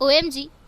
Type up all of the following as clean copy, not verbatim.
OMG,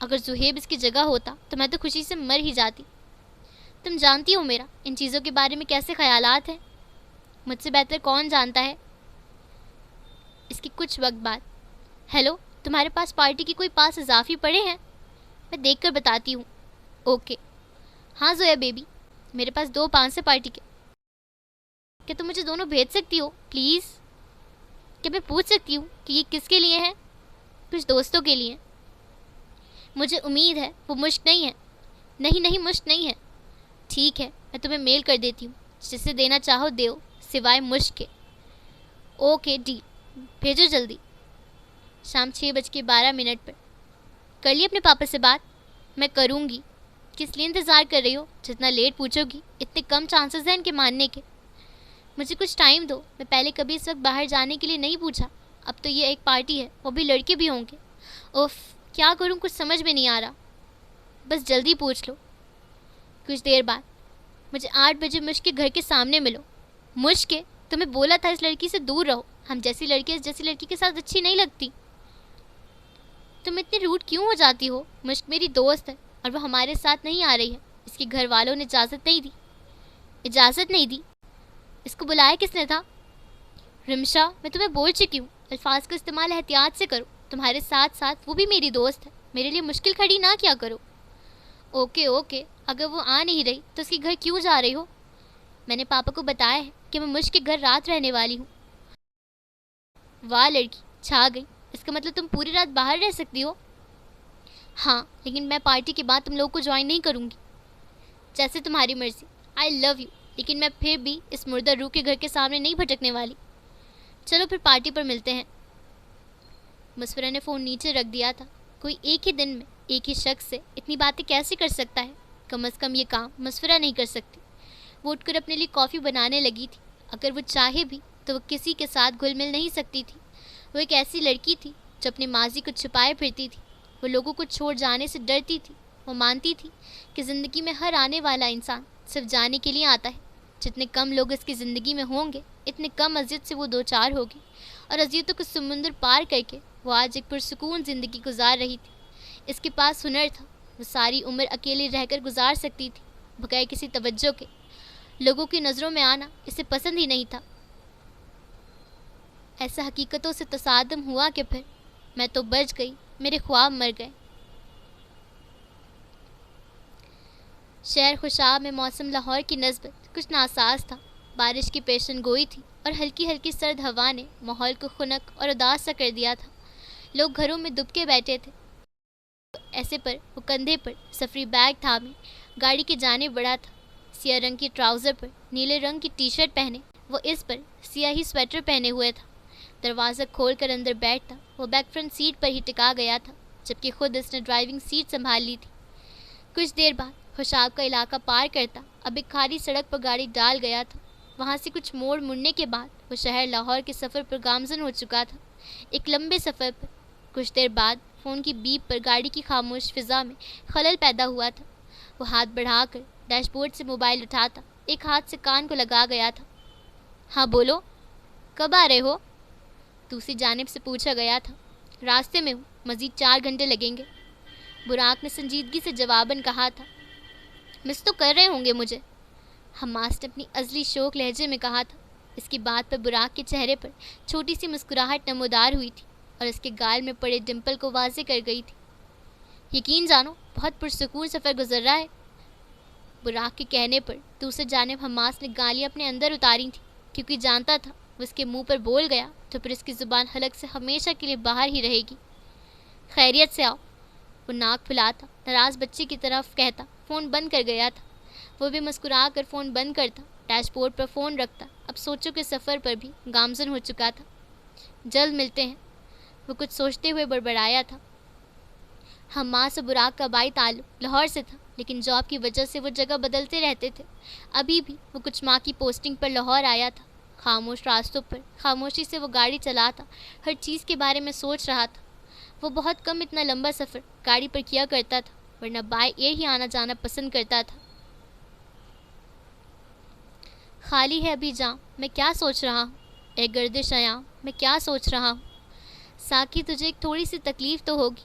اگر زہیب اس کی جگہ ہوتا تو میں تو خوشی سے مر ہی جاتی۔ تم جانتی ہو میرا ان چیزوں کے بارے میں کیسے خیالات ہیں، مجھ سے بہتر کون جانتا ہے۔ اس کی کچھ وقت بعد، ہیلو، تمہارے پاس پارٹی کی کوئی پاس اضافی پڑے ہیں؟ میں دیکھ کر بتاتی ہوں۔ اوکے۔ ہاں زویا بیبی، میرے پاس 2 پاس ہیں پارٹی کے۔ کیا تم مجھے دونوں بھیج سکتی ہو پلیز؟ کیا میں پوچھ سکتی ہوں کہ یہ کس کے لیے ہیں؟ کچھ دوستوں کے لیے۔ مجھے امید ہے وہ مشک نہیں ہے۔ نہیں مشک نہیں ہے۔ ٹھیک ہے، میں تمہیں میل کر دیتی ہوں، جسے دینا چاہو دیو، سوائے مشک کے۔ اوکے ڈیل، بھیجو جلدی۔ شام 6:12 پر۔ کر لی اپنے پاپا سے بات؟ میں کروں گی۔ کس لیے انتظار کر رہی ہو؟ جتنا لیٹ پوچھو گی اتنے کم چانسز ہیں ان کے ماننے کے۔ مجھے کچھ ٹائم دو، میں پہلے کبھی اس وقت باہر جانے کے لیے نہیں پوچھا، اب تو یہ ایک پارٹی ہے، وہ بھی لڑکے بھی ہوں گے۔ اوف، کیا کروں، کچھ سمجھ میں نہیں آ رہا۔ بس جلدی پوچھ لو۔ کچھ دیر بعد، مجھے 8 بجے مشک کے گھر کے سامنے ملو۔ مشک کے؟ تمہیں بولا تھا اس لڑکی سے دور رہو، ہم جیسی لڑکی اس جیسی لڑکی کے ساتھ اچھی نہیں لگتی۔ تم اتنی روڈ کیوں ہو جاتی ہو؟ مشک میری دوست ہے اور وہ ہمارے ساتھ نہیں آ رہی ہے، اس کے گھر والوں نے اجازت نہیں دی۔ اس کو بلایا کس نے تھا؟ رمشا، میں تمہیں بول چکی ہوں، الفاظ کا استعمال احتیاط سے کرو، تمہارے ساتھ ساتھ وہ بھی میری دوست ہے، میرے لیے مشکل کھڑی نہ کیا کرو۔ اوکے، اگر وہ آ نہیں رہی تو اس کے گھر کیوں جا رہی ہو؟ میں نے پاپا کو بتایا ہے کہ میں مشک کے گھر رات رہنے والی ہوں۔ واہ لڑکی، چھا گئی، اس کا مطلب تم پوری رات باہر رہ سکتی ہو؟ ہاں، لیکن میں پارٹی کے بعد تم لوگوں کو جوائن نہیں کروں گی۔ جیسے تمہاری مرضی، آئی لو یو، لیکن میں پھر بھی اس مردہ روح کے گھر کے سامنے نہیں بھٹکنے والی۔ چلو پھر پارٹی پر ملتے ہیں۔ مسفرہ نے فون نیچے رکھ دیا تھا۔ کوئی ایک ہی دن میں ایک ہی شخص سے اتنی باتیں کیسے کر سکتا ہے؟ کم از کم یہ کام مسفرہ نہیں کر سکتی۔ وہ اٹھ کر اپنے لیے کافی بنانے لگی تھی۔ اگر وہ چاہے بھی تو وہ کسی کے ساتھ گھل مل نہیں سکتی تھی۔ وہ ایک ایسی لڑکی تھی جو اپنے ماضی کو چھپائے پھرتی تھی۔ وہ لوگوں کو چھوڑ جانے سے ڈرتی تھی۔ وہ مانتی تھی کہ زندگی میں ہر آنے والا انسان صرف جانے کے لیے آتا ہے۔ جتنے کم لوگ اس کی زندگی میں ہوں گے اتنے کم اذیت سے وہ دوچار ہوگی، اور اذیتوں کو سمندر پار کر کے وہ آج ایک پرسکون زندگی گزار رہی تھی۔ اس کے پاس ہنر تھا، وہ ساری عمر اکیلے رہ کر گزار سکتی تھی، بغیر کسی توجہ کے۔ لوگوں کی نظروں میں آنا اسے پسند ہی نہیں تھا۔ ایسا حقیقتوں سے تصادم ہوا کہ پھر میں تو بچ گئی، میرے خواب مر گئے۔ شہر خوشاب میں موسم لاہور کی نسبت کچھ ناساز تھا۔ بارش کی پیشن گوئی تھی اور ہلکی ہلکی سرد ہوا نے ماحول کو خنک اور اداس سا کر دیا تھا۔ لوگ گھروں میں دبکے بیٹھے تھے۔ ایسے پر وہ کندھے پر سفری بیگ تھامے گاڑی کی جانب بڑھا تھا۔ سیاہ رنگ کی ٹراؤزر پر نیلے رنگ کی ٹی شرٹ پہنے وہ اس پر سیاہی سویٹر پہنے ہوئے تھا۔ دروازہ کھول کر اندر بیٹھتا وہ بیک فرنٹ سیٹ پر ہی ٹکا گیا تھا، جبکہ خود اس نے ڈرائیونگ سیٹ سنبھال لی تھی۔ کچھ دیر بعد خوشاب کا علاقہ پار کرتا اب ایک کھاری سڑک پر گاڑی ڈال گیا تھا۔ وہاں سے کچھ موڑ مڑنے کے بعد وہ شہر لاہور کے سفر پر گامزن ہو چکا تھا، ایک لمبے سفر پر۔ کچھ دیر بعد فون کی بیپ پر گاڑی کی خاموش فضا میں خلل پیدا ہوا تھا۔ وہ ہاتھ بڑھا کر ڈیش بورڈ سے موبائل اٹھاتا ایک ہاتھ سے کان کو لگا گیا تھا۔ ہاں بولو، کب آ رہے ہو؟ دوسری جانب سے پوچھا گیا تھا۔ راستے میں ہوں، مزید 4 گھنٹے لگیں گے، براق نے سنجیدگی سے جواباً کہا تھا۔ مس تو کر رہے ہوں گے مجھے، حماس نے اپنی ازلی شوق لہجے میں کہا تھا۔ اس کی بات پر براق کے چہرے پر چھوٹی سی مسکراہٹ نمودار ہوئی تھی اور اس کے گال میں پڑے ڈمپل کو واضح کر گئی تھی۔ یقین جانو بہت پرسکون سفر گزر رہا ہے۔ براق کے کہنے پر دوسری جانب حماس نے گالیاں اپنے اندر اتاری تھیں، کیونکہ جانتا تھا وہ اس کے منہ پر بول گیا تو پھر اس کی زبان حلق سے ہمیشہ کے لیے باہر ہی رہے گی۔ خیریت سے آؤ، وہ ناک پھلاتا ناراض بچے کی طرف کہتا فون بند کر گیا تھا۔ وہ بھی مسکرا کر فون بند کرتا، ڈیش بورڈ پر فون رکھتا، اب سوچوں کے سفر پر بھی گامزن ہو چکا تھا۔ جلد ملتے ہیں، وہ کچھ سوچتے ہوئے بڑبڑایا تھا۔ حماس و براق کا بائی تعلق لاہور سے تھا، لیکن جاب کی وجہ سے وہ جگہ بدلتے رہتے تھے۔ ابھی بھی وہ کچھ ماہ کی پوسٹنگ پر لاہور آیا تھا۔ خاموش راستوں پر خاموشی سے وہ گاڑی چلاتا، ہر چیز کے بارے میں سوچ رہا تھا۔ وہ بہت کم اتنا لمبا سفر گاڑی پر کیا کرتا تھا، ورنہ بائی ایئر ہی آنا جانا پسند کرتا تھا۔ خالی ہے ابھی جاں، میں کیا سوچ رہا ہوں، اے گردش ایام میں کیا سوچ رہا ہوں۔ ساقی تجھے ایک تھوڑی سی تکلیف تو ہوگی،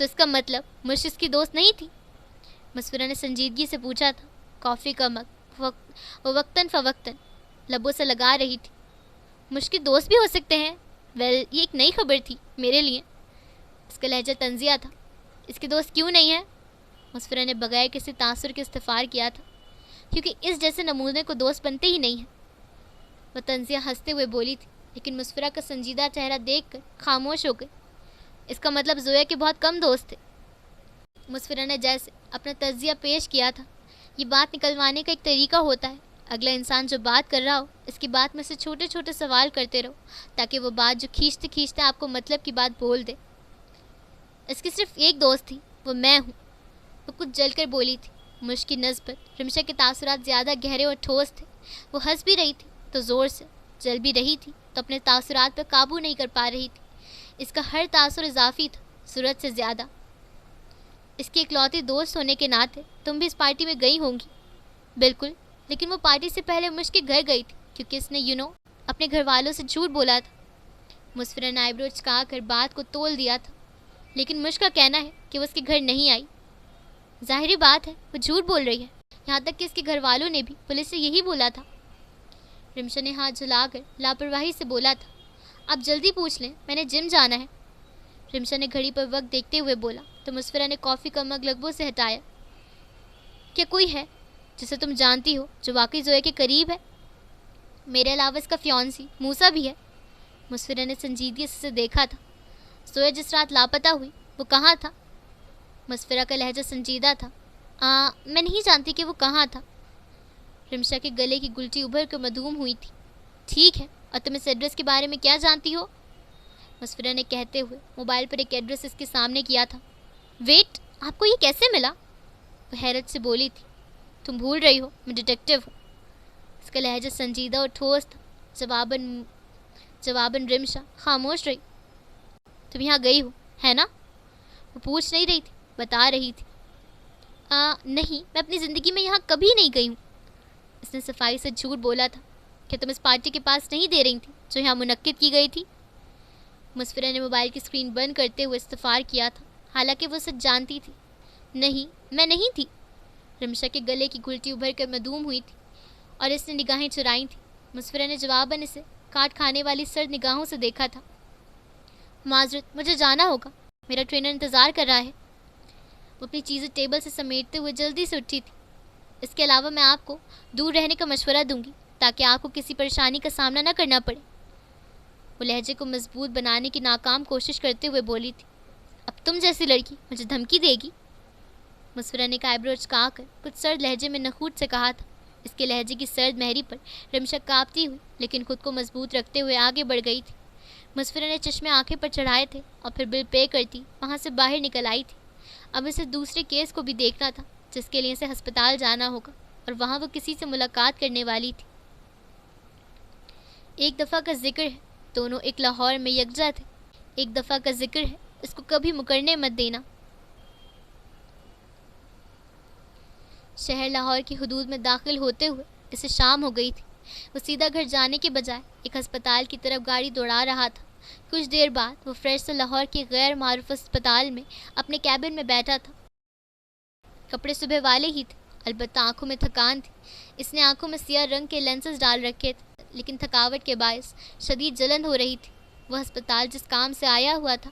تو اس کا مطلب مجھ اس کی دوست نہیں تھی؟ مسفرہ نے سنجیدگی سے پوچھا تھا۔ کافی کا مگ وہ وقتاً فوقتاً لبوں سے لگا رہی تھی۔ مجھ کے دوست بھی ہو سکتے ہیں؟ یہ ایک نئی خبر تھی میرے لیے۔ اس کا لہجہ طنزیہ تھا۔ اس کے دوست کیوں نہیں ہیں؟ مسفرہ نے بغیر کسی تاثر کے استفسار کیا تھا۔ کیونکہ اس جیسے نمونے کو دوست بنتے ہی نہیں ہیں، وہ طنزیہ ہنستے ہوئے بولی تھی، لیکن مسفرہ کا سنجیدہ چہرہ دیکھ کر خاموش ہو گئی۔ اس کا مطلب زویا کے بہت کم دوست تھے۔ مسفرہ نے جیسے اپنا تجزیہ پیش کیا تھا، یہ بات نکلوانے کا ایک طریقہ ہوتا ہے۔ اگلا انسان جو بات کر رہا ہو، اس کی بات میں سے چھوٹے چھوٹے سوال کرتے رہو، تاکہ وہ بات جو کھینچتے کھینچتے آپ کو مطلب کی بات بول دے۔ اس کی صرف ایک دوست تھی، وہ میں ہوں، وہ کچھ جل کر بولی تھی۔ مجھ کی نسبت رمشا کے تاثرات زیادہ گہرے اور ٹھوس تھے۔ وہ ہنس بھی رہی تھی تو زور سے، جل بھی رہی تھی تو اپنے تاثرات پر قابو نہیں کر پا رہی تھی۔ اس کا ہر تاثر اضافی تھا، ضرورت سے زیادہ۔ اس کی اکلوتی دوست ہونے کے ناطے تم بھی اس پارٹی میں گئی ہوں گی؟ بالکل، لیکن وہ پارٹی سے پہلے مجھ کے گھر گئی تھی، کیونکہ اس نے اپنے گھر والوں سے جھوٹ بولا تھا۔ مسفرہ نے آئیبرو چکا کر بات کو تول دیا تھا۔ لیکن مجھ کا کہنا ہے کہ وہ اس کے گھر نہیں آئی۔ ظاہری بات ہے وہ جھوٹ بول رہی ہے، یہاں تک کہ اس کے گھر والوں نے بھی پولیس سے یہی بولا تھا۔ رمشا نے ہاتھ جھلا کر لاپرواہی سے بولا تھا، آپ جلدی پوچھ لیں، میں نے جم جانا ہے۔ رمشا نے گھڑی پر وقت دیکھتے ہوئے بولا تو مسفرہ نے کافی کا مگ لبوں سے ہٹایا۔ کیا کوئی ہے جسے تم جانتی ہو جو واقعی زویا کے قریب ہے؟ میرے علاوہ اس کا فیونسی موسیٰ بھی ہے۔ مسفرہ نے سنجیدگی سے اسے دیکھا تھا۔ زویا جس رات لاپتہ ہوئی وہ کہاں تھا؟ مسفرہ کا لہجہ سنجیدہ تھا۔ میں نہیں جانتی کہ وہ کہاں تھا۔ رمشا کے گلے کی گلٹی ابھر کر مدھوم ہوئی تھی۔ ٹھیک ہے، اور تم اس ایڈریس کے بارے میں کیا جانتی ہو؟ مسفرہ نے کہتے ہوئے موبائل پر ایک ایڈریس اس کے سامنے کیا تھا۔ ویٹ، آپ کو یہ کیسے ملا؟ وہ حیرت سے بولی تھی۔ تم بھول رہی ہو، میں ڈیٹیکٹیو ہوں۔ اس کا لہجہ سنجیدہ اور ٹھوس تھا۔ جواباً رمشا خاموش رہی۔ تم یہاں گئی ہو، ہے نا؟ وہ پوچھ نہیں رہی تھی، بتا رہی تھی۔ نہیں، میں اپنی زندگی میں یہاں کبھی نہیں گئی ہوں۔ اس نے صفائی سے جھوٹ بولا تھا۔ کیا تم اس پارٹی کے پاس نہیں دے رہی تھی جو یہاں منعقد کی گئی تھی؟ مسفرہ نے موبائل کی اسکرین بند کرتے ہوئے استفسار کیا تھا، حالانکہ وہ سچ جانتی تھی۔ نہیں، میں نہیں تھی۔ رمشا کے گلے کی گھلٹی ابھر کر مدھوم ہوئی تھی اور اس نے نگاہیں چرائی تھیں۔ مسفرہ نے جواباً اسے کاٹ کھانے والی سرد نگاہوں سے دیکھا تھا۔ معذرت، مجھے جانا ہوگا، میرا ٹرینر انتظار کر رہا ہے۔ وہ اپنی چیزیں ٹیبل سے سمیٹتے ہوئے جلدی سے اٹھی تھی۔ اس کے علاوہ میں آپ کو دور رہنے کا مشورہ دوں گی تاکہ آپ کو کسی پریشانی کا سامنا نہ کرنا پڑے۔ وہ لہجے کو مضبوط بنانے کی ناکام کوشش کرتے ہوئے بولی تھی۔ اب تم جیسی لڑکی مجھے دھمکی دے گی؟ مسفرہ نے آئیبرو چکا کر کچھ سرد لہجے میں نخوت سے کہا تھا۔ اس کے لہجے کی سرد مہری پر رمشا کانپتی ہوئی لیکن خود کو مضبوط رکھتے ہوئے آگے بڑھ گئی تھی۔ مسفرہ نے چشمے آنکھیں پر چڑھائے تھے اور پھر بل پے کرتی وہاں سے باہر نکل آئی تھی۔ اب اسے دوسرے کیس کو بھی دیکھنا تھا جس کے لیے اسے ہسپتال جانا ہوگا، اور وہاں وہ کسی سے ملاقات کرنے والی تھی۔ ایک دفعہ کا ذکر ہے، دونوں ایک لاہور میں یکجا تھے۔ ایک دفعہ کا ذکر ہے، اس کو کبھی مکرنے مت دینا۔ شہر لاہور کی حدود میں داخل ہوتے ہوئے اسے شام ہو گئی تھی۔ وہ سیدھا گھر جانے کے بجائے ایک ہسپتال کی طرف گاڑی دوڑا رہا تھا۔ کچھ دیر بعد وہ فریش سے لاہور کے غیر معروف اسپتال میں اپنے کیبن میں بیٹھا تھا۔ کپڑے صبح والے ہی تھے، البتہ آنکھوں میں تھکان تھی۔ اس نے آنکھوں میں سیاہ رنگ کے لینسز ڈال رکھے تھے، لیکن تھکاوٹ کے باعث شدید جلن ہو رہی تھی۔ وہ ہسپتال جس کام سے آیا ہوا تھا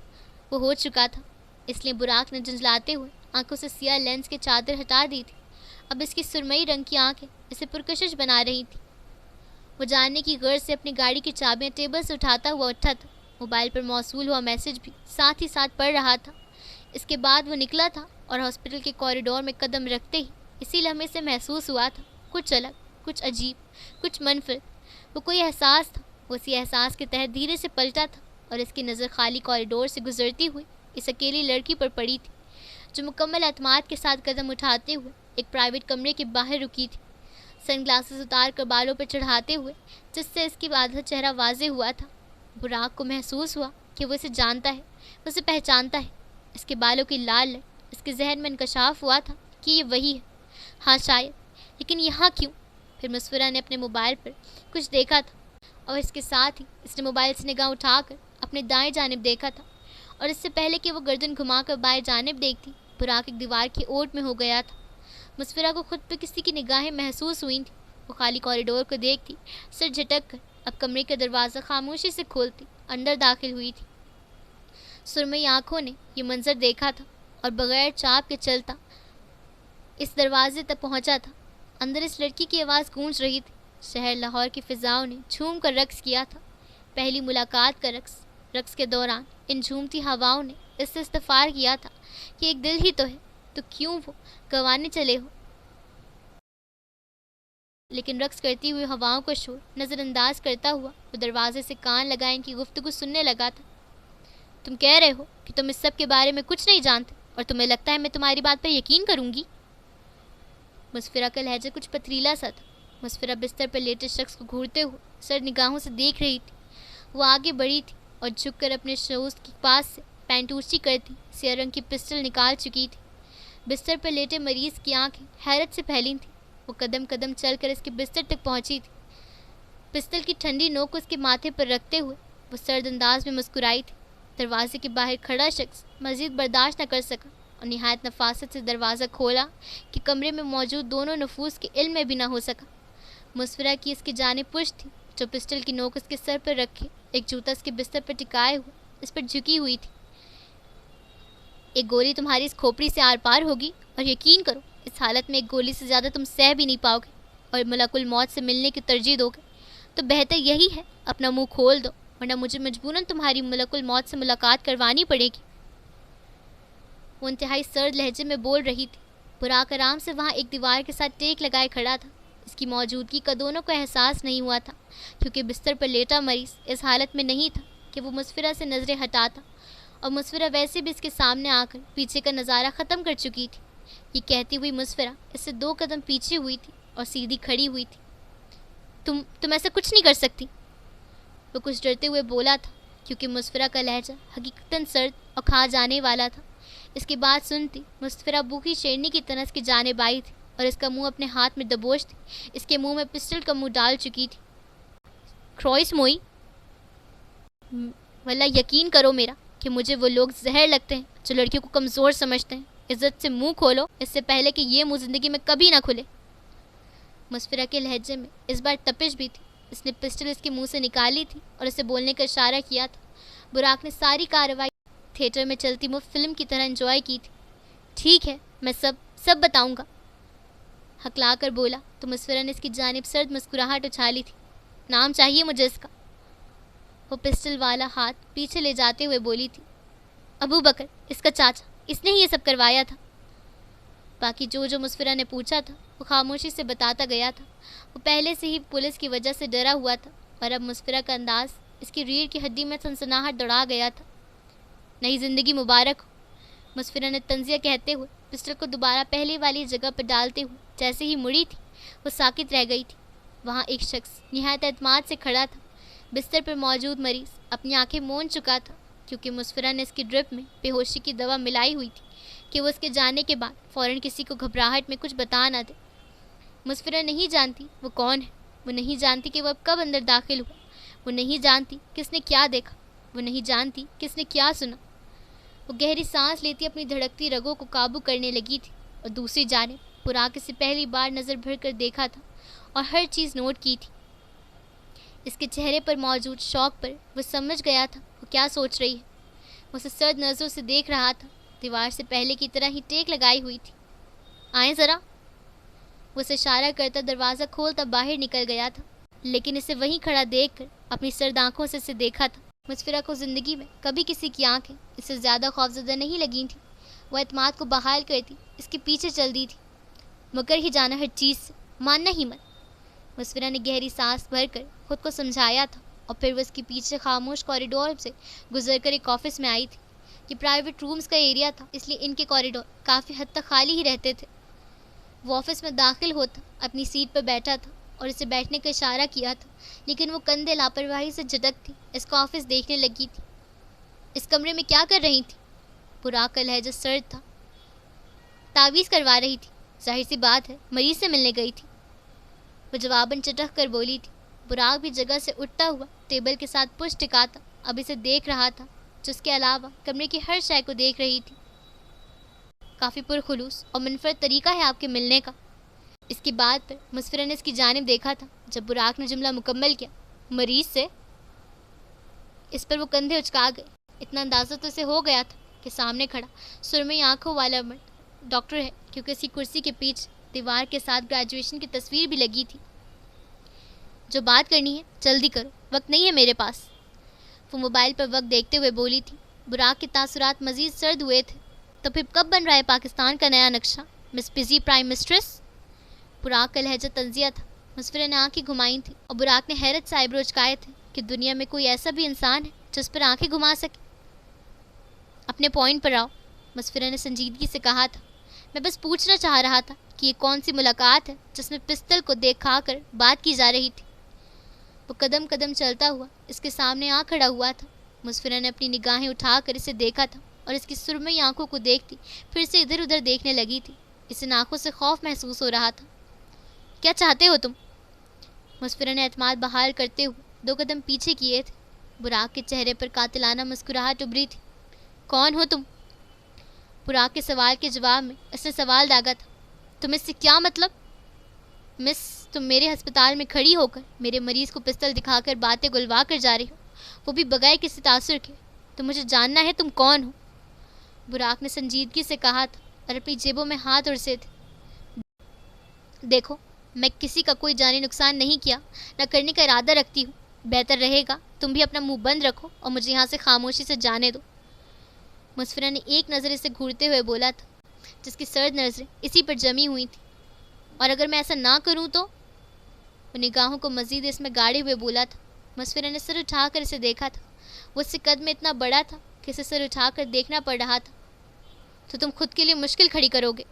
وہ ہو چکا تھا، اس لیے براق نے جھنجھلاتے ہوئے آنکھوں سے سیاہ لینس کے چادر ہٹا دی تھی۔ اب اس کی سرمئی رنگ کی آنکھیں اسے پرکشش بنا رہی تھیں۔ وہ جاننے کی غرض سے اپنی گاڑی کی چابیاں ٹیبل سے اٹھاتا ہوا اٹھا تھا۔ موبائل پر موصول ہوا میسج بھی ساتھ ہی ساتھ پڑھ رہا تھا۔ اس کے بعد وہ نکلا تھا اور ہاسپٹل کے کوریڈور میں قدم رکھتے ہی اسی لمحے سے محسوس ہوا تھا کچھ الگ، کچھ عجیب، کچھ منفرد۔ وہ کوئی احساس تھا، وہ اسی احساس کے تحت دھیرے سے پلٹا تھا اور اس کی نظر خالی کوریڈور سے گزرتی ہوئی اس اکیلی لڑکی پر پڑی تھی جو مکمل اعتماد کے ساتھ قدم اٹھاتے ہوئے ایک پرائیویٹ کمرے کے باہر رکی تھی، سن گلاسز اتار کر بالوں پر چڑھاتے ہوئے، جس سے اس کی آدھا چہرہ واضح ہوا تھا۔ براق کو محسوس ہوا کہ وہ اسے جانتا ہے، وہ اسے پہچانتا ہے۔ اس کے بالوں کی لال لٹ، اس کے ذہن میں انکشاف ہوا تھا کہ یہ وہی ہے۔ ہاں شاید، لیکن یہاں کیوں؟ پھر مسفرہ نے اپنے موبائل پر کچھ دیکھا تھا اور اس کے ساتھ ہی اس نے موبائل سے نگاہ اٹھا کر اپنے دائیں جانب دیکھا تھا اور اس سے پہلے کہ وہ گردن گھما کر بائیں جانب دیکھتی، براق ایک دیوار کی اوٹ میں ہو گیا تھا۔ مسفرہ کو خود پہ کسی کی نگاہیں محسوس ہوئی تھیں۔ وہ خالی کوریڈور کو دیکھتی، سر جھٹک کر اب کمرے کا دروازہ خاموشی سے کھولتی اندر داخل ہوئی تھی۔ سرمئی آنکھوں نے یہ منظر دیکھا تھا اور بغیر چاپ کے چلتا اس دروازے تک پہنچا تھا۔ اندر اس لڑکی کی آواز گونج رہی تھی۔ شہر لاہور کی فضاؤں نے جھوم کر رقص کیا تھا، پہلی ملاقات کا رقص۔ رقص کے دوران ان جھومتی ہواؤں نے اس سے استفار کیا تھا کہ ایک دل ہی تو ہے، تو کیوں وہ گنوانے چلے ہو۔ لیکن رقص کرتی ہوئی ہواؤں کو شور نظر انداز کرتا ہوا وہ دروازے سے کان لگائے ان کی گفتگو سننے لگا تھا۔ تم کہہ رہے ہو کہ تم اس سب کے بارے میں کچھ نہیں جانتے اور تمہیں لگتا ہے میں تمہاری بات پر یقین کروں گی؟ مسفرہ کا لہجہ کچھ پتھریلا سا تھا۔ مسفرہ بستر پر لیٹے شخص کو گھورتے ہوئے سر نگاہوں سے دیکھ رہی تھی۔ وہ آگے بڑھی تھی اور جھک کر اپنے شوز کے پاس سے پینٹوچی کرتی سیاہ رنگ کی پسٹل نکال چکی تھی۔ بستر پر لیٹے مریض کی آنکھیں حیرت سے پھیلی تھیں۔ وہ قدم قدم چل کر اس کے بستر تک پہنچی تھی۔ پسٹل کی ٹھنڈی نوک کو اس کے ماتھے پر رکھتے ہوئے وہ سرد انداز میں مسکرائی تھی۔ دروازے کے باہر کھڑا شخص مزید برداشت نہ کر سکا اور نہایت نفاست سے دروازہ کھولا کہ کمرے میں موجود دونوں نفوس کے علم میں بھی نہ ہو سکا۔ مسفرہ کی اس کی جانب پشت تھی جو پسٹل کی نوک اس کے سر پر رکھے ایک جوتا اس کے بستر پر ٹکائے ہوئے اس پر جھکی ہوئی تھی۔ ایک گولی تمہاری اس کھوپڑی سے آر پار ہوگی اور یقین کرو اس حالت میں ایک گولی سے زیادہ تم سہ بھی نہیں پاؤ گے اور ملک الموت سے ملنے کی ترجیح دو گے تو بہتر یہی ہے اپنا منہ کھول دو، ورنہ مجھے مجبوراً تمہاری ملک الموت سے ملاقات کروانی پڑے گی۔ وہ انتہائی سرد لہجے میں بول رہی تھی۔ براق آرام سے وہاں ایک دیوار کے ساتھ ٹیک لگائے کھڑا تھا۔ اس کی موجودگی کا دونوں کو احساس نہیں ہوا تھا کیونکہ بستر پر لیٹا مریض اس حالت میں نہیں تھا کہ وہ مسفرہ سے نظریں ہٹاتا، اور مسفرہ ویسے بھی اس کے سامنے آ کر پیچھے کا نظارہ ختم کر چکی تھی۔ یہ کہتی ہوئی مسفرہ اس سے 2 قدم پیچھے ہوئی تھی اور سیدھی کھڑی ہوئی تھی۔ تم ایسا کچھ نہیں کر سکتی، وہ کچھ ڈرتے ہوئے بولا تھا کیونکہ مسفرہ کا لہجہ حقیقتاً سرد اور کھا جانے والا تھا۔ اس کی بات سنتی مسفرہ بھوکی شیرنی کی طرح اس کی جانب آئی تھی اور اس کا منہ اپنے ہاتھ میں دبوچتی اس کے منہ میں پسٹل کا منہ ڈال چکی تھی۔ کرائس موئی، واللہ یقین کرو میرا کہ مجھے وہ لوگ زہر لگتے ہیں جو لڑکیوں کو کمزور سمجھتے ہیں۔ عزت سے منہ کھولو اس سے پہلے کہ یہ منہ زندگی میں کبھی نہ کھلے۔ مسفرہ کے لہجے میں اس بار تپش بھی تھی۔ اس نے پسٹل اس کے منہ سے نکالی تھی اور اسے بولنے کا اشارہ کیا تھا۔ براق نے ساری کارروائی تھیٹر میں چلتی مفت فلم کی طرح انجوائے کی تھی۔ ٹھیک ہے، میں سب بتاؤں گا، ہکلا کر بولا تو مسفرہ نے اس کی جانب سرد مسکراہٹ اچھالی تھی۔ نام چاہیے مجھے اس کا، وہ پسٹل والا ہاتھ پیچھے لے جاتے ہوئے بولی تھی۔ ابو بکر، اس کا چاچا، اس نے ہی یہ سب کروایا تھا۔ باقی جو مسفرہ نے پوچھا تھا وہ خاموشی سے بتاتا گیا تھا۔ وہ پہلے سے ہی پولیس کی وجہ سے ڈرا ہوا تھا اور اب مسفرہ کا انداز اس کی ریڑھ کی ہڈی میں سنسناہٹ دوڑا گیا تھا۔ نئی زندگی مبارک ہو، مسفرہ نے طنزیہ کہتے ہوئے پسٹل کو دوبارہ پہلی والی جگہ پر ڈالتے ہوئے جیسے ہی مڑی تھی وہ ساکت رہ گئی تھی۔ وہاں ایک شخص نہایت اعتماد سے کھڑا تھا۔ بستر پر موجود مریض اپنی آنکھیں مون چکا تھا کیونکہ مسفرہ نے اس کی ڈرپ میں بے ہوشی کی دوا ملائی ہوئی تھی کہ وہ اس کے جانے کے بعد فوراً کسی کو گھبراہٹ میں کچھ بتا نہ دے۔ مسفرہ نہیں جانتی وہ کون ہے، وہ نہیں جانتی کہ وہ اب کب اندر داخل ہوا، وہ نہیں جانتی کس نے کیا دیکھا، وہ نہیں جانتی کس نے کیا سنا۔ وہ گہری سانس لیتی اپنی دھڑکتی رگوں کو قابو کرنے لگی تھی اور دوسری جانب براق سے پہلی بار نظر بھر کر دیکھا تھا اور ہر چیز نوٹ کی تھی۔ اس کے چہرے پر موجود شوق پر وہ سمجھ گیا تھا وہ کیا سوچ رہی ہے۔ وہ اسے سرد نظروں سے دیکھ رہا تھا۔ دیوار سے پہلے کی طرح ہی ٹیک لگائی ہوئی تھی۔ آئیں ذرا، وہ اسے اشارہ کرتا دروازہ کھولتا باہر نکل گیا تھا، لیکن اسے وہیں کھڑا دیکھ کر اپنی سرد آنکھوں سے اسے دیکھا تھا۔ مسفرہ کو زندگی میں کبھی کسی کی آنکھیں اس سے زیادہ خوفزدہ نہیں لگی تھیں۔ وہ اعتماد کو بحال کرتی اس کے پیچھے چل دی تھی۔ مکر ہی جانا ہر چیز سے، ماننا ہی مت، مسفرہ نے گہری سانس بھر کر خود کو سمجھایا تھا اور پھر وہ اس کے پیچھے خاموش کوریڈور سے گزر کر ایک آفس میں آئی تھی۔ یہ پرائیویٹ رومز کا ایریا تھا، اس لیے ان کے کوریڈور کافی حد تک خالی ہی رہتے تھے۔ وہ آفس میں داخل ہوتا اپنی سیٹ پر بیٹھا تھا اور اسے بیٹھنے کا اشارہ کیا تھا، لیکن وہ کندھے لاپرواہی سے جھٹکتی اس کا آفس دیکھنے لگی تھی۔ اس کمرے میں کیا کر رہی تھی؟ براق کا لہجہ سرد تھا۔ تعویذ کروا رہی تھی، ظاہر سی بات ہے مریض سے ملنے گئی تھی، وہ جواباً چٹخ کر بولی تھی۔ براق بھی جگہ سے اٹھتا ہوا ٹیبل کے ساتھ پشت ٹکاتا اب اسے دیکھ رہا تھا۔ جو اس کے علاوہ کمرے کی ہر شے کو دیکھ رہی تھی۔ کافی پرخلوص اور منفرد طریقہ ہے آپ کے ملنے کا۔ اس کی بات پر مسفرہ نے اس کی جانب دیکھا تھا۔ جب براق نے جملہ مکمل کیا، مریض سے، اس پر وہ کندھے اچکا گئے۔ اتنا اندازہ تو اسے ہو گیا تھا کہ سامنے کھڑا سرمئی آنکھوں والا مرد ڈاکٹر ہے، کیونکہ اس کی کرسی کے پیچھے دیوار کے ساتھ گریجویشن کی تصویر بھی لگی تھی۔ جو بات کرنی ہے جلدی کرو، وقت نہیں ہے میرے پاس، وہ موبائل پر وقت دیکھتے ہوئے بولی تھی۔ براق کے تاثرات مزید سرد ہوئے تھے۔ تو پھر کب بن رہا ہے پاکستان کا نیا نقشہ، مس بزی پرائم مسٹریس؟ براق کا لہجہ طنزیہ تھا۔ مسفرہ نے آنکھیں گھمائی تھیں اور براق نے حیرت سے آئیبرو اچکائے تھے کہ دنیا میں کوئی ایسا بھی انسان ہے جس پر آنکھیں گھما سکے۔ اپنے پوائنٹ پر آؤ، مسفرہ نے سنجیدگی سے کہا تھا۔ میں بس پوچھنا چاہ رہا تھا کہ یہ کون سی ملاقات ہے جس میں پستل کو دکھا کر بات کی جا رہی تھی۔ وہ قدم قدم چلتا ہوا اس کے سامنے آ کھڑا ہوا تھا۔ مسفرہ نے اپنی نگاہیں اٹھا کر اسے دیکھا تھا اور اس کی سرمئی آنکھوں کو دیکھتی پھر سے ادھر ادھر دیکھنے لگی تھی۔ اسے آنکھوں سے خوف محسوس ہو رہا تھا۔ کیا چاہتے ہو تم؟ مسفرہ نے اعتماد بحال کرتے ہوئے 2 قدم پیچھے کیے تھے۔ براق کے چہرے پر قاتلانہ مسکراہٹ ابھری تھی۔ کون ہو تم؟ براق کے سوال کے جواب میں اس نے سوال داغا تھا۔ تم اس سے کیا مطلب؟ مس، تم میرے ہسپتال میں کھڑی ہو کر میرے مریض کو پستل دکھا کر باتیں گلوا کر جا رہی ہو، وہ بھی بغیر کسی تاثر کے۔ تو مجھے جاننا ہے تم کون ہو، براق نے سنجیدگی سے کہا تھا اور اپنی جیبوں میں ہاتھ اڑسے تھے۔ دیکھو، میں کسی کا کوئی جانی نقصان نہیں کیا، نہ کرنے کا ارادہ رکھتی ہوں۔ بہتر رہے گا تم بھی اپنا منہ بند رکھو اور مجھے یہاں سے خاموشی سے جانے دو، مسفرہ نے ایک نظر اسے گھورتے ہوئے بولا تھا، جس کی سرد نظریں اسی پر جمی ہوئی تھیں۔ اور اگر میں ایسا نہ کروں تو؟ وہ نگاہوں کو مزید اس میں گاڑے ہوئے بولا تھا۔ مسفرہ نے سر اٹھا کر اسے دیکھا تھا۔ وہ اس سے قد میں اتنا بڑا تھا کہ اسے سر اٹھا کر دیکھنا پڑ رہا تھا۔ تو تم خود کے لیے مشکل کھڑی کرو گے،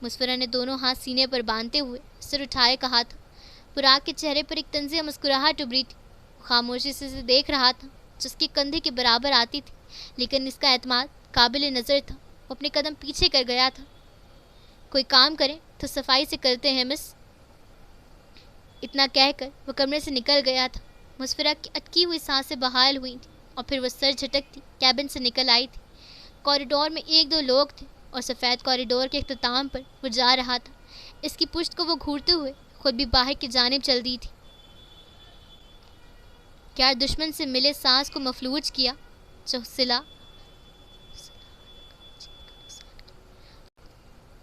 مسفرہ نے دونوں ہاتھ سینے پر باندھتے ہوئے سر اٹھائے کہا تھا۔ براق کے چہرے پر ایک طنزیہ مسکراہٹ ابھری تھی۔ وہ خاموشی سے اسے دیکھ رہا تھا، جس کے کندھے کے برابر آتی تھی، لیکن اس کا اعتماد قابل نظر تھا۔ وہ اپنے قدم پیچھے کر گیا تھا۔ کوئی کام کریں تو صفائی سے کرتے ہیں مس، اتنا کہہ کر وہ کمرے سے نکل گیا تھا۔ مسفرہ کی اٹکی ہوئی سانسیں بحال ہوئی تھیں اور پھر وہ سر جھٹکتی کیبن سے نکل آئی تھی۔ کوریڈور میں 1-2 لوگ تھے اور سفید کوریڈور کے اختتام پر وہ جا رہا تھا۔ اس کی پشت کو وہ گھورتے ہوئے خود بھی باہر کی جانب چل دی تھی۔ کیا دشمن سے ملے سانس کو مفلوج کیا، جو صلہ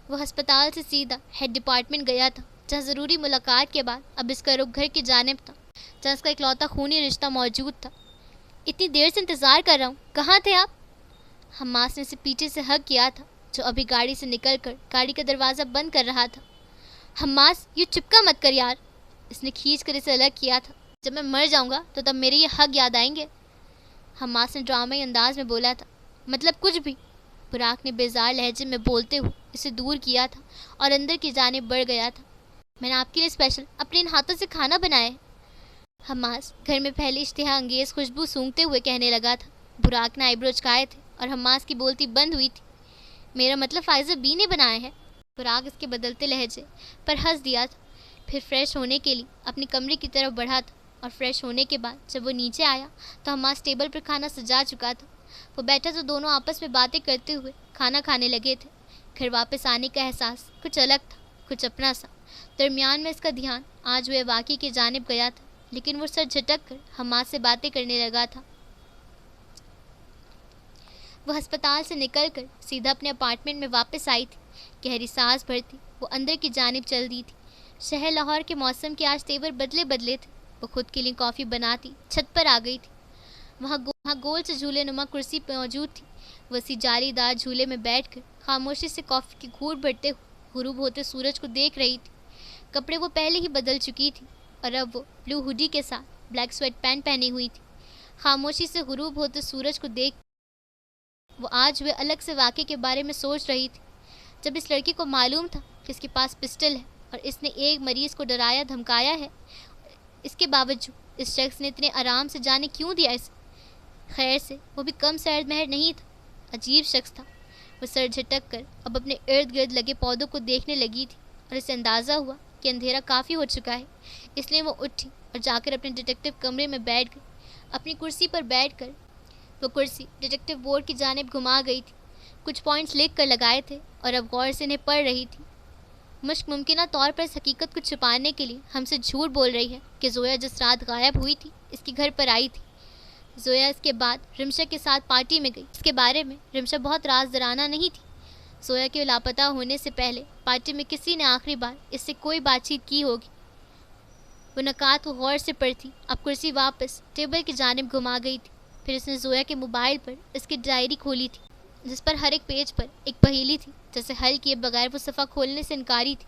وہ ہسپتال سے سیدھا ہیڈ ڈپارٹمنٹ گیا تھا، جہاں ضروری ملاقات کے بعد اب اس کا رخ گھر کی جانب تھا، جہاں اس کا اکلوتا خونی رشتہ موجود تھا۔ اتنی دیر سے انتظار کر رہا ہوں، کہاں تھے آپ؟ حماس نے اسے پیچھے سے ہگ کیا تھا، جو ابھی گاڑی سے نکل کر گاڑی کا دروازہ بند کر رہا تھا۔ حماس، یہ چپکا مت کر یار، اس نے کھینچ کر اسے الگ کیا تھا۔ جب میں مر جاؤں گا تو تب میرے یہ حق یاد آئیں گے، حماس نے ڈرامائی انداز میں بولا تھا۔ مطلب کچھ بھی، براق نے بیزار لہجے میں بولتے ہوئے اسے دور کیا تھا اور اندر کی جانب بڑھ گیا تھا۔ میں نے آپ کے لیے اسپیشل اپنے ان ہاتھوں سے کھانا بنایا ہے، حماس گھر میں پہلے اشتہا انگیز خوشبو سونگھتے ہوئے کہنے لگا تھا۔ براق نے آئیبرو چکائے تھے اور حماس کی بولتی بند ہوئی تھی۔ میرا مطلب فائزہ بی نے بنایا ہے، براق اس کے بدلتے لہجے پر ہنس دیا تھا۔ پھر فریش ہونے کے لیے اپنی کمرے کی طرف بڑھا تھا اور فریش ہونے کے بعد جب وہ نیچے آیا تو حماس ٹیبل پر کھانا سجا چکا تھا۔ وہ بیٹھا تو دونوں آپس میں باتیں کرتے ہوئے کھانا کھانے لگے تھے۔ گھر واپس آنے کا احساس کچھ الگ تھا، کچھ اپنا سا۔ درمیان میں اس کا دھیان آج ہوئے واقعے کی جانب گیا تھا، لیکن وہ سر جھٹک کر حماس سے باتیں کرنے لگا تھا۔ وہ ہسپتال سے نکل کر سیدھا اپنے اپارٹمنٹ میں واپس آئی تھی۔ گہری سانس بھرتی وہ اندر کی جانب چل دی تھی۔ شہر لاہور کے موسم کے آج تیور بدلے تھے۔ وہ خود کے لیے کافی بناتی چھت پر آ گئی تھی۔ وہاں گول سے جھولے نما کرسی موجود تھی۔ وسیع جالی دار جھولے میں بیٹھ کر خاموشی سے کافی کی گھونٹ بھرتے ہوئے غروب ہوتے سورج کو دیکھ رہی تھی۔ کپڑے وہ پہلے ہی بدل چکی تھی اور اب وہ بلو ہوڈی کے ساتھ بلیک سویٹ پینٹ پہنی ہوئی تھی۔ خاموشی سے غروب ہوتے سورج کو دیکھ وہ آج ہوئے الگ سے واقعے کے بارے میں سوچ رہی تھی۔ جب اس لڑکی کو معلوم تھا کہ اس کے پاس پسٹل ہے اور اس نے ایک مریض کو ڈرایا دھمکایا ہے، اس کے باوجود اس شخص نے اتنے آرام سے جانے کیوں دیا اسے؟ خیر سے وہ بھی کم سرد مہر نہیں تھا، عجیب شخص تھا۔ وہ سر جھٹک کر اب اپنے ارد گرد لگے پودوں کو دیکھنے لگی تھی اور اسے اندازہ ہوا کہ اندھیرا کافی ہو چکا ہے، اس لیے وہ اٹھی اور جا کر اپنے ڈیٹیکٹیو کمرے میں بیٹھ گئی۔ اپنی کرسی پر بیٹھ کر وہ کرسی ڈیٹیکٹیو بورڈ کی جانب گھما گئی تھی. کچھ پوائنٹس لکھ کر لگائے تھے اور اب غور سے انہیں پڑھ رہی تھی. مشک ممکنہ طور پر اس حقیقت کو چھپانے کے لیے ہم سے جھوٹ بول رہی ہے کہ زویا جس رات غائب ہوئی تھی اس کے گھر پر آئی تھی. زویا اس کے بعد رمشا کے ساتھ پارٹی میں گئی. اس کے بارے میں رمشا بہت رازدارانہ نہیں تھی. زویا کے لاپتہ ہونے سے پہلے پارٹی میں کسی نے آخری بار اس سے کوئی بات چیت کی ہوگی. وہ نکات کو غور سے پڑھی. اب کرسی واپس ٹیبل کی جانب گھما گئی تھی. پھر اس نے زویا کے موبائل پر اس کی ڈائری کھولی تھی جس پر ہر ایک پیج پر ایک پہیلی تھی جسے حل کیے بغیر وہ صفحہ کھولنے سے انکاری تھی.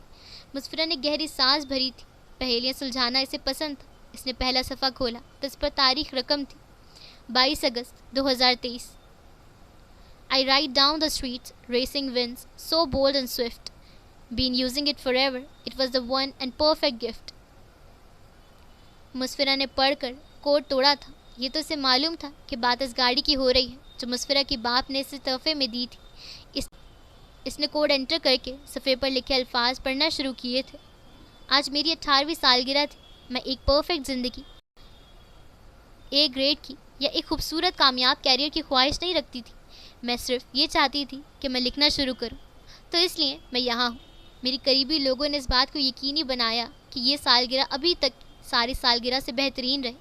مسفرہ نے گہری سانس بھری تھی. پہیلیاں سلجھانا اسے پسند تھا. اس نے پہلا صفحہ کھولا تو اس پر تاریخ رقم تھی 22 اگست 2023. I ride down the streets, racing winds, so bold and swift. Been using it forever. It was the one and perfect gift. مسفرہ نے پڑھ کر کوڈ توڑا تھا. یہ تو اسے معلوم تھا کہ بات اس گاڑی کی ہو رہی ہے جو مسفرہ کی باپ نے اسے تحفے میں دی تھی. اس نے کوڈ انٹر کر کے صفحے پر لکھے الفاظ پڑھنا شروع کیے تھے. آج میری 18ویں سالگرہ تھی. میں ایک پرفیکٹ زندگی، اے گریڈ کی یا ایک خوبصورت کامیاب کیریئر کی خواہش نہیں رکھتی تھی. میں صرف یہ چاہتی تھی کہ میں لکھنا شروع کروں. تو اس لیے میں یہاں ہوں. میری قریبی لوگوں نے اس بات کو یقینی بنایا کہ یہ سالگرہ ابھی تک ساری سالگرہ سے بہترین رہے.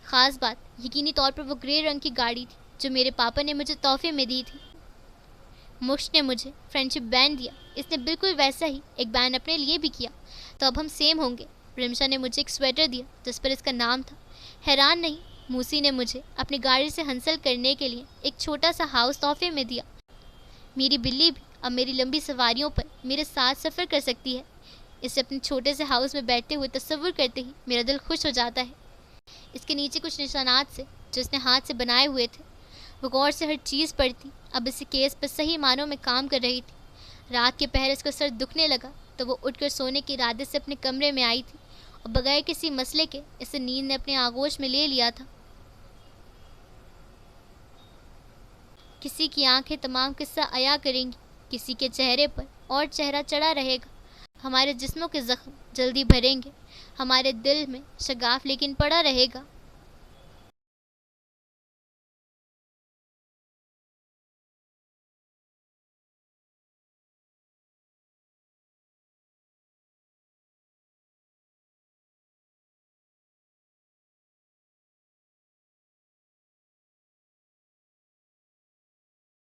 خاص بات یقینی طور پر وہ گرے رنگ کی گاڑی تھی جو میرے پاپا نے مجھے تحفے میں دی تھی. مشک نے مجھے فرینڈشپ بینڈ دیا. اس نے بالکل ویسا ہی ایک بینڈ اپنے لیے بھی کیا. تو اب ہم سیم ہوں گے. رمشا نے مجھے ایک سویٹر دیا جس پر اس کا نام تھا. حیران نہیں، موسی نے مجھے اپنی گاڑی سے ہنسل کرنے کے لیے ایک چھوٹا سا ہاؤس تحفے میں دیا. میری بلی بھی اب میری لمبی سواریوں پر میرے ساتھ سفر کر سکتی ہے. اسے اپنے چھوٹے سے ہاؤس میں بیٹھتے ہوئے تصور کرتے ہی میرا دل خوش ہو جاتا ہے. اس کے نیچے کچھ نشانات سے جو اس نے ہاتھ سے بنائے ہوئے تھے. وہ غور سے ہر چیز پڑھتی. اب اسی کیس پر صحیح معنوں میں کام کر رہی تھی. رات کے پہر اس کا سر دکھنے لگا تو وہ اٹھ کر سونے کے ارادے سے اپنے کمرے میں آئی تھی اور بغیر کسی مسئلے کے اسے نیند نے اپنے آغوش میں لے لیا تھا. کسی کی آنکھیں تمام قصہ عیا کریں گی. کسی کے چہرے پر اور چہرہ چڑھا رہے گا. ہمارے جسموں کے زخم جلدی بھریں گے. ہمارے دل میں شگاف لیکن پڑا رہے گا.